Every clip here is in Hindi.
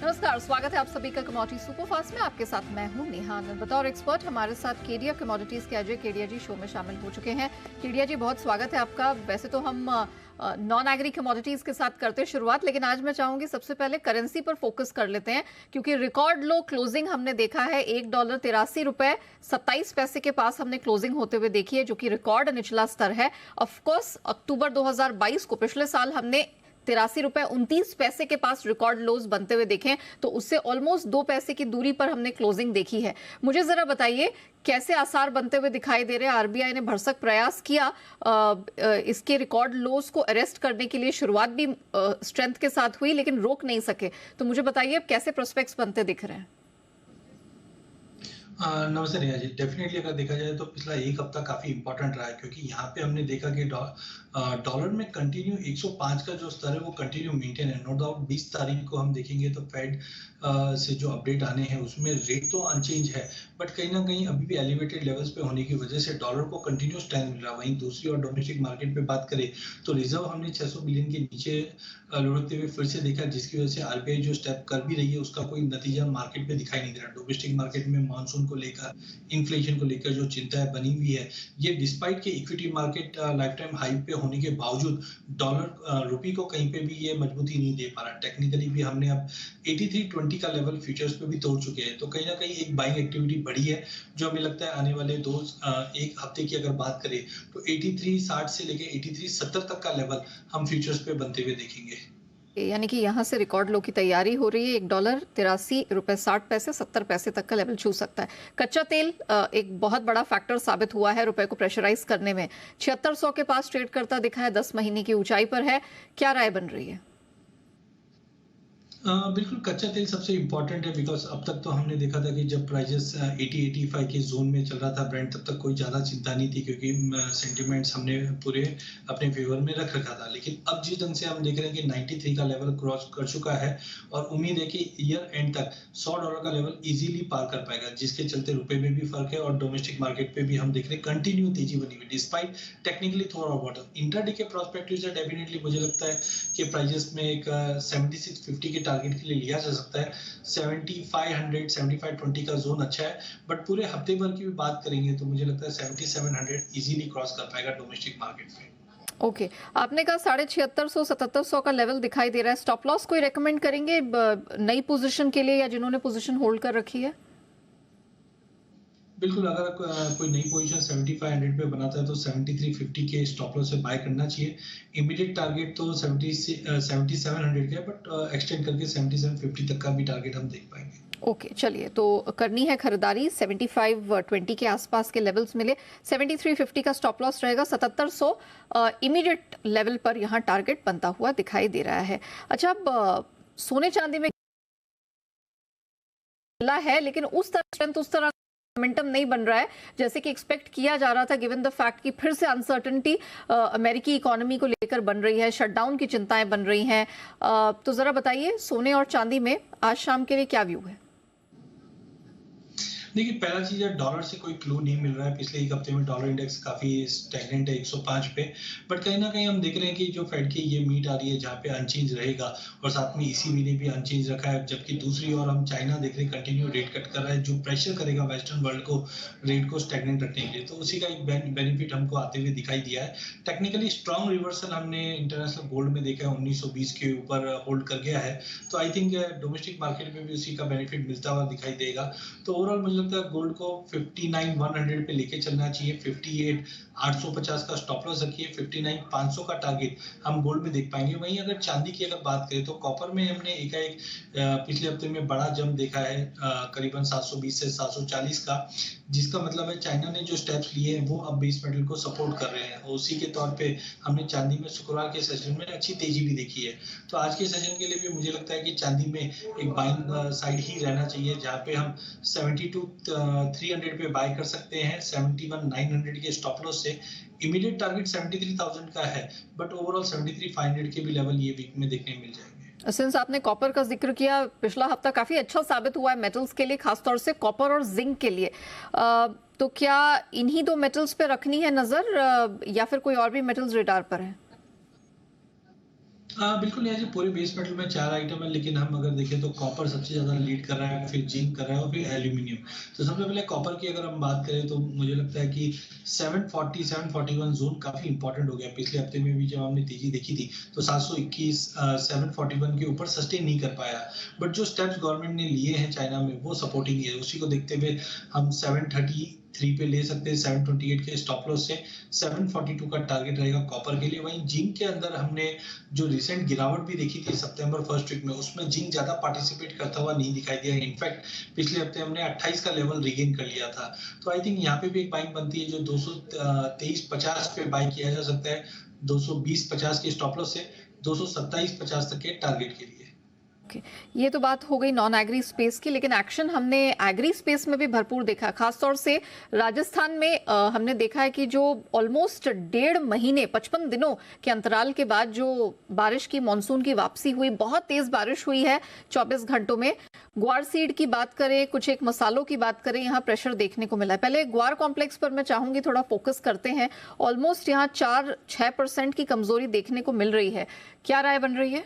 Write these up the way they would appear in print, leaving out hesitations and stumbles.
नमस्कार, स्वागत है आप सभी का कमोडिटी सुपरफास्ट में। आपके साथ मैं हूं नेहा आनंद। बतौर एक्सपर्ट हमारे साथ केडिया कमोडिटीज के अजय केडिया जी शो में शामिल हो चुके हैं। केडिया जी, बहुत स्वागत है आपका। वैसे तो हम नॉन एग्री कमोडिटीज के साथ करते हैं शुरुआत, लेकिन आज मैं चाहूंगी सबसे पहले करेंसी पर फोकस कर लेते हैं, क्योंकि रिकॉर्ड लो क्लोजिंग हमने देखा है। $1 83.27 के पास हमने क्लोजिंग होते हुए देखी है, जो कि रिकॉर्ड निचला स्तर है। ऑफकोर्स अक्टूबर 2022 को, पिछले साल, हमने $83.29 के पास रिकॉर्ड लोज बनते हुए देखे, तो उससे ऑलमोस्ट 2 पैसे की दूरी पर हमने क्लोजिंग देखी है। मुझे जरा बताइए, कैसे आसार बनते हुए दिखाई दे रहे हैं? आरबीआई ने भरसक प्रयास किया इसके रिकॉर्ड लोज को अरेस्ट करने के लिए। शुरुआत भी स्ट्रेंथ के साथ हुई, लेकिन रोक नहीं सके। तो मुझे बताइए, अब कैसे प्रोस्पेक्ट्स बनते दिख रहे हैं? नमस्ते नेहा जी। डेफिनेटली अगर देखा जाए तो पिछला एक हफ्ता काफी इंपॉर्टेंट रहा है, क्योंकि यहाँ पे हमने देखा कि डॉलर में कंटिन्यू 105 का जो स्तर है वो कंटिन्यू मेंटेन है। नो डाउट 20 तारीख को हम देखेंगे तो फेड से जो अपडेट आने हैं उसमें रेट तो अनचेंज है, बट कहीं ना कहीं अभी भी एलिवेटेड लेवल्स पे होने की वजह से डॉलर को कंटिन्यू स्ट्रेंथ मिल रहा है। वहीं दूसरी और डोमेस्टिक मार्केट पे बात करें तो रिजर्व हमने 600 बिलियन के नीचे लुढ़कते हुए फिर से देखा, जिसकी वजह से आरबीआई जो स्टेप कर भी रही है उसका कोई नतीजा मार्केट में दिखाई नहीं दे रहा। डोमेस्टिक मार्केट में मानसून को लेकर, इन्फ्लेशन को लेकर जो चिंता बनी हुई है, ये डिस्पाइट के equity market life time high पे होने के बावजूद डॉलर रुपी को कहीं पे भी ये मजबूती नहीं दे पा रहा। टेक्निकली भी हमने अब 83.20 का लेवल फ्यूचर्स पे भी तोड़ चुके हैं, तो कहीं ना कहीं एक बाइंग एक्टिविटी बढ़ी है, जो हमें लगता है आने वाले एक हफ्ते की अगर बात करें तो 83.60 से लेके 83.70 तक का लेवल हम फ्यूचर्स पे बनते हुए देखेंगे। यानी कि यहाँ से रिकॉर्ड लो की तैयारी हो रही है। $1 83.60 70 तक का लेवल छू सकता है। कच्चा तेल एक बहुत बड़ा फैक्टर साबित हुआ है रुपए को प्रेशराइज करने में। 7600 के पास ट्रेड करता दिखा है, 10 महीने की ऊंचाई पर है। क्या राय बन रही है? बिल्कुल, कच्चा तेल सबसे इम्पोर्टेंट है, बिकॉज अब तक तो हमने देखा था कि जब प्राइजेस 80-85 के जोन में चल रहा था ब्रेंट, तब तक कोई ज़्यादा चिंता नहीं थी, क्योंकि सेंटिमेंट्स हमने पूरे अपने फेवर में रख रखा था। लेकिन अब जिस ढंग से हम देख रहे हैं कि 93 का लेवल क्रॉस कर चुका है और उम्मीद है कि ईयर एंड तक $100 का लेवल इजीली पार कर पाएगा, जिसके चलते रुपए में भी फर्क है और डोमेस्टिक मार्केट पे भी हम देख रहे हैं कंटिन्यू तेजी बनी हुई, डिस्पाइट टेक्निकली थोड़ा बॉटम। इंट्राडे के प्रोस्पेक्टिव से डेफिनेटली मुझे लगता है कि प्राइजेस में एक 7650 के टारगेट के लिए लिया जा सकता है। 7500 7520 का जोन अच्छा है, बट पूरे हफ्ते भर की भी बात करेंगे तो मुझे लगता है 7700 इजीली क्रॉस कर पाएगा डोमेस्टिक मार्केट में। ओके, आपने कहा 7650 7700 का लेवल दिखाई दे रहा है। स्टॉप लॉस कोई रेकमेंड करेंगे नई पोजीशन के लिए, या जिन्होंने पोजीशन होल्ड कर रखी है? बिल्कुल, अगर कोई नई पोजीशन 7500 पे बनाता है तो 7350 के स्टॉप लॉस से बाय करना चाहिए। इमीडिएट टारगेट तो 7700 का है, बट एक्सटेंड करके 7750 तक का भी टारगेट हम देख पाएंगे। ओके, चलिए, तो करनी है खरीदारी। 7520 के आसपास के लेवल्स मिले। 7350 का स्टॉप लॉस रहेगा। 7700 इमीडिएट लेवल पर यहाँ टारगेट बनता हुआ दिखाई दे रहा है। अच्छा, अब सोने चांदी में मिला है, लेकिन उस तरह मोमेंटम नहीं बन रहा है जैसे कि एक्सपेक्ट किया जा रहा था, गिवन द फैक्ट कि फिर से अनसर्टेनिटी अमेरिकी इकोनॉमी को लेकर बन रही है, शटडाउन की चिंताएं बन रही हैं। तो जरा बताइए, सोने और चांदी में आज शाम के लिए क्या व्यू है? देखिए, पहला चीज है, डॉलर से कोई क्लू नहीं मिल रहा है। पिछले एक हफ्ते में डॉलर इंडेक्स काफी स्टैग्नेंट है 105 पे, बट कहीं ना कहीं हम देख रहे हैं कि जो फेड की ये मीट आ रही है जहाँ पे अनचेंज रहेगा, और साथ में ईसीबी ने भी अनचेंज रखा है। जबकि दूसरी ओर हम चाइना देख रहे हैं कंटिन्यू रेट कट कर रहा है, जो प्रेशर करेगा वेस्टर्न वर्ल्ड को रेट को स्टैग्नेंट रखने के लिए। तो उसी का एक बेनिफिट हमको आते हुए दिखाई दिया है। टेक्निकली स्ट्रॉन्ग रिवर्सल हमने इंटरनेशनल गोल्ड में देखा है, 1920 के ऊपर होल्ड कर गया है। तो आई थिंक डोमेस्टिक मार्केट में भी उसी का बेनिफिट मिलता हुआ दिखाई देगा। तो ओवरऑल मुझे लगता है गोल्ड को 59,100 पे लेके चलना चाहिए। 58,850 का स्टॉप लॉस रखिए। 59,500 का टारगेट हम गोल्ड में देख पाएंगे। वहीं अगर चांदी की अगर बात करें तो कॉपर में हमने एकाएक पिछले हफ्ते में बड़ा जंप देखा है, करीबन 720 से 740 का, जिसका मतलब है चाइना ने जो स्टेप्स लिए हैं वो अब बेस मेटल को सपोर्ट कर रहे हैं। और उसी के तौर पे हमने चांदी में शुक्रवार के सेशन में अच्छी तेजी भी देखी है। तो आज के सेशन के लिए भी मुझे लगता है कि चांदी में एक बाइंग साइड ही रहना चाहिए, जहाँ पे हम 72,300 पे बाय कर सकते हैं। 71,900 के स्टॉप लॉस से इमीडिएट टारगेट 73,000 का है, बट ओवरऑल 73,500 के भी लेवल ये वीक में देखने मिल जाएंगे। सिंस आपने कॉपर का जिक्र किया, पिछला हफ्ता काफी अच्छा साबित हुआ है मेटल्स के लिए, खासतौर से कॉपर और जिंक के लिए। तो क्या इन्हीं दो मेटल्स पे रखनी है नजर, या फिर कोई और भी मेटल्स रेडार पर है? बिल्कुल नहीं, ऐसे पूरे बेस मेटल में 4 आइटम है, लेकिन हम अगर देखें तो कॉपर सबसे ज़्यादा लीड कर रहा है, फिर जिंक कर रहा है और फिर एल्यूमीनियम। तो सबसे पहले कॉपर की अगर हम बात करें तो मुझे लगता है कि 740 741 ज़ोन काफ़ी इंपॉर्टेंट हो गया। पिछले हफ्ते में भी जब हमने तेज़ी देखी थी तो 721 741 के ऊपर सस्टेन नहीं कर पाया। बट जो स्टेप्स गवर्नमेंट ने लिए हैं चाइना में वो सपोर्टिंग है। उसी को देखते हुए हम 733 पे ले सकते हैं 728 के स्टॉप लॉस से। 742 का टारगेट रहेगा कॉपर के लिए। वहीं जिंक के अंदर हमने जो रिसेंट गिरावट भी देखी थी सितंबर फर्स्ट वीक में, उसमें जिंक ज्यादा पार्टिसिपेट करता हुआ नहीं दिखाई दिया। इनफैक्ट पिछले हफ्ते हमने 28 का लेवल रिगेन कर लिया था। तो आई थिंक यहाँ पे भी एक बाइंग बनती है जो 223.50 पे बाई किया जा सकता है 220.50 के स्टॉप लॉस से 227.50 तक के टारगेट के लिए। ओके, ये तो बात हो गई नॉन एग्री स्पेस की, लेकिन एक्शन हमने एग्री स्पेस में भी भरपूर देखा। खासतौर से राजस्थान में हमने देखा है कि जो ऑलमोस्ट 1.5 महीने 55 दिनों के अंतराल के बाद जो बारिश की मानसून की वापसी हुई, बहुत तेज बारिश हुई है 24 घंटों में। ग्वार सीड की बात करें, कुछ एक मसालों की बात करें, यहाँ प्रेशर देखने को मिला है। पहले ग्वार कॉम्प्लेक्स पर मैं चाहूंगी थोड़ा फोकस करते हैं। ऑलमोस्ट यहाँ 4-6% की कमजोरी देखने को मिल रही है, क्या राय बन रही है?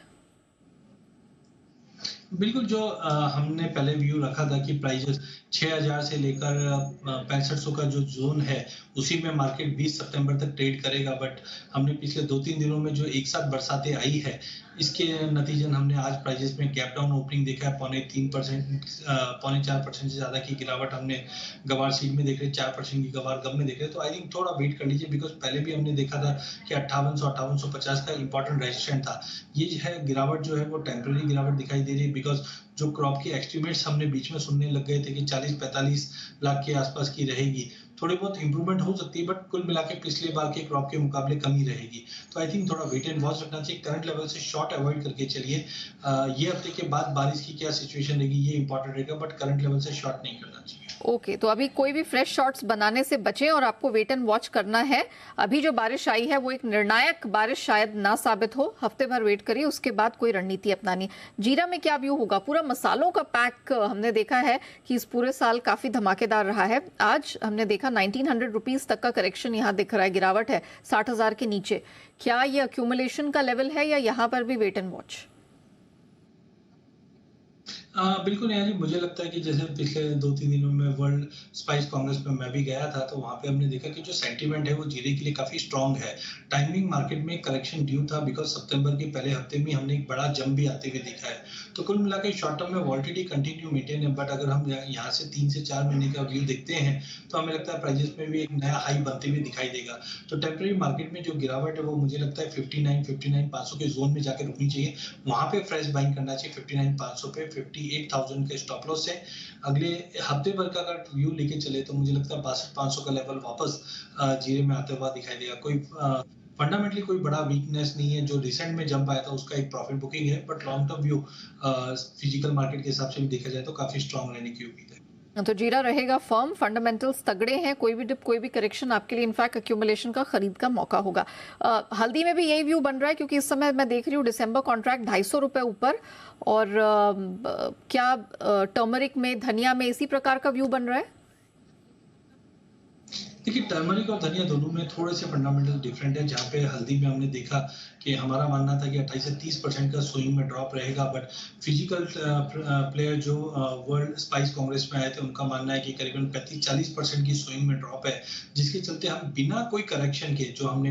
बिल्कुल, जो हमने पहले व्यू रखा था कि प्राइजेस 6000 से लेकर 6500 का जो जोन है उसी में मार्केट 20 सितंबर तक ट्रेड करेगा। बट हमने पिछले 2-3 दिनों में जो एक साथ बरसातें आई है इसके नतीजन हमने आज प्राइजेस में गैप डाउन ओपनिंग देखा है। 3.5% 4% से ज्यादा की गिरावट हमने गवार सीड में देख रहे, 4% की गवार गम में देख रहे। तो आई थिंक थोड़ा वेट कर लीजिए, बिकॉज पहले भी हमने देखा था कि 5850 का इंपॉर्टेंट रेजिस्टेंस था। ये जो है गिरावट जो है वो टेम्पररी गिरावट दिखाई दे रही है, बिकॉज जो क्रॉप की एस्टिमेट्स हमने बीच में सुनने लग गए थे कि 40-45 लाख के आसपास की रहेगी, थोड़ी बहुत इंप्रूवमेंट हो सकती है, बट कुल मिला के पिछले बार के क्रॉप के मुकाबले कम ही रहेगी। तो आई थिंक थोड़ा वेट एंड वॉच रखना चाहिए। करंट लेवल से शॉर्ट अवॉइड करके चलिए। ये हफ्ते के बाद बारिश की क्या सिचुएशन रहेगी ये इंपॉर्टेंट रहेगा, बट करंट लेवल से शॉर्ट नहीं करना चाहिए। ओके, तो अभी कोई भी फ्रेश शॉट्स बनाने से बचें और आपको वेट एंड वॉच करना है। अभी जो बारिश आई है वो एक निर्णायक बारिश शायद ना साबित हो, हफ्ते भर वेट करिए, उसके बाद कोई रणनीति अपनानी। जीरा में क्या व्यू होगा? पूरा मसालों का पैक हमने देखा है कि इस पूरे साल काफी धमाकेदार रहा है। आज हमने देखा 1900 रुपीज तक का करेक्शन यहाँ दिख रहा है, गिरावट है 60,000 के नीचे। क्या ये अक्यूमुलेशन का लेवल है या यहाँ पर भी वेट एंड वॉच? बिल्कुल नहीं जी, मुझे लगता है कि जैसे पिछले 2-3 दिनों में वर्ल्ड स्पाइस कांग्रेस में मैं भी गया था, तो वहाँ पे हमने देखा कि जो सेंटीमेंट है वो जीरे के लिए काफ़ी स्ट्रांग है। टाइमिंग मार्केट में करेक्शन ड्यू था, बिकॉज़ सितंबर के पहले हफ्ते में हमने एक बड़ा जंप भी आते हुए देखा है। तो कुल मिला के शॉर्ट टर्म में वोलेटिलिटी कंटिन्यू मेंटेन है, बट अगर हम यहाँ से 3 से 4 महीने का व्यू देखते हैं, तो हमें लगता है प्राइसेस में भी एक नया हाई बनते हुए दिखाई देगा। तो टेम्परेरी मार्केट में जो गिरावट है वो मुझे लगता है 59-500 के ज़ोन में जाके रुकनी चाहिए। वहाँ पे फ्रेश बाइंग करना चाहिए 59,500 पे 58,000 के स्टॉप लॉस से। अगले हफ्ते भर का अगर व्यू लेके चले तो मुझे लगता है 62,500 का लेवल वापस जीरे में आते हुआ दिखाई देगा। कोई फंडामेंटली कोई बड़ा वीकनेस नहीं है। जो रिसेंट में जंप आया था उसका एक प्रॉफिट बुकिंग है, but long term view physical market के हिसाब से भी देखा जाए तो काफी स्ट्रांग रहने की उम्मीद है। तो जीरा रहेगा फर्म, फंडामेंटल्स तगड़े हैं, कोई भी डिप कोई भी करेक्शन आपके लिए इनफैक्ट एक्यूमुलेशन का खरीद का मौका होगा। हल्दी में भी यही व्यू बन रहा है, क्योंकि इस समय मैं देख रही हूँ दिसंबर कॉन्ट्रैक्ट 250 रुपए ऊपर, और क्या टर्मरिक में, धनिया में इसी प्रकार का व्यू बन रहा है? देखिए, टर्मरिक और धनिया दोनों में थोड़े से फंडामेंटल डिफरेंट है। जहाँ पे हल्दी में हमने देखा कि हमारा मानना था कि 28 से 30% का स्विंग में ड्रॉप रहेगा, बट फिजिकल प्लेयर जो वर्ल्ड स्पाइस कांग्रेस में आए थे उनका मानना है कि करीबन 35-40% की स्विंग में ड्रॉप है, जिसके चलते हम बिना कोई करेक्शन के, जो हमने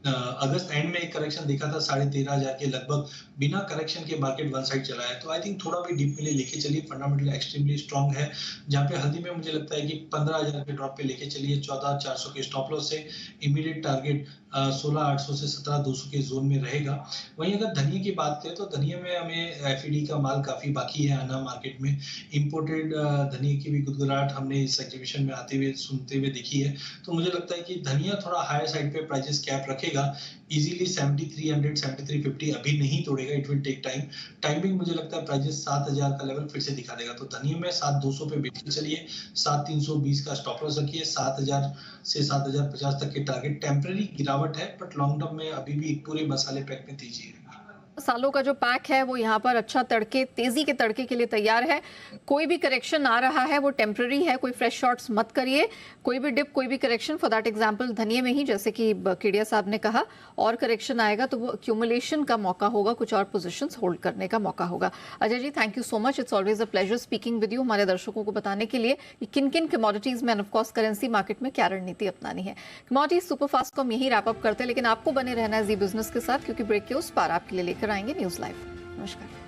अगस्त एंड में एक करेक्शन देखा था 13,500 के लगभग, बिना करेक्शन के मार्केट वन साइड चला है। तो आई थिंक थोड़ा भी डीप में लेके चलिए, फंडामेंटल एक्सट्रीमली स्ट्रांग है। जहाँ पे हल्दी में मुझे लगता है कि 15,000 के ड्रॉप पे लेके चलिए, 14,400 के स्टॉप लॉस से। इमीडिएट टारगेट 16,800 से 17,200 के जोन में रहेगा। वहीं अगर धनिया की बात करें तो धनिया में हमें एफईडी का माल काफी बाकी है आना मार्केट में। इंपोर्टेड धनिया की भी गुदगुदाहट हमने इस एग्जीबिशन में आते हुए सुनते हुए देखी है। तो मुझे लगता है कि धनिया थोड़ा हायर साइड पे प्राइसेस कैप रखेगा, इजीली 7300 7350 अभी नहीं तोड़ेगा, it will take time. Timing मुझे लगता है प्राइसेस 7,000 का लेवल फिर से दिखा देगा। तो धनिया में 7,200 पे बेच के चलिए, 7,320 का स्टॉप लॉस रखिए, 7,000 से 7,050 तक के टारगेट। टेम्पररी गिरावट है, बट लॉन्ग टर्म में अभी भी पूरे मसाले पैक में तेजी है। सालों का जो पैक है वो यहाँ पर अच्छा तड़के, तेजी के तड़के के लिए तैयार है। कोई भी करेक्शन आ रहा है वो टेम्पररी है, कोई फ्रेश शॉट्स मत करिए। कोई भी डिप, कोई भी करेक्शन, फॉर दैट एग्जांपल धनिये में ही जैसे कि केडिया साहब ने कहा, और करेक्शन आएगा तो वो एक्यूमुलेशन का मौका होगा, कुछ और पोजीशंस होल्ड करने का मौका होगा। Ajay ji, thank you so much. It's always a pleasure speaking with you, हमारे दर्शकों को बताने के लिए कि किन किन कमोडिटीज में, ऑफ कोर्स करेंसी मार्केट में क्या रणनीति अपनानी है। कमोडिटीज सुपरफास्ट को हम यही रैप अप करते हैं, लेकिन आपको बने रहना है जी बिजनेस के साथ, क्योंकि ब्रेक के उस पार आपके लिए लेकर आएंगे न्यूज लाइव। नमस्कार।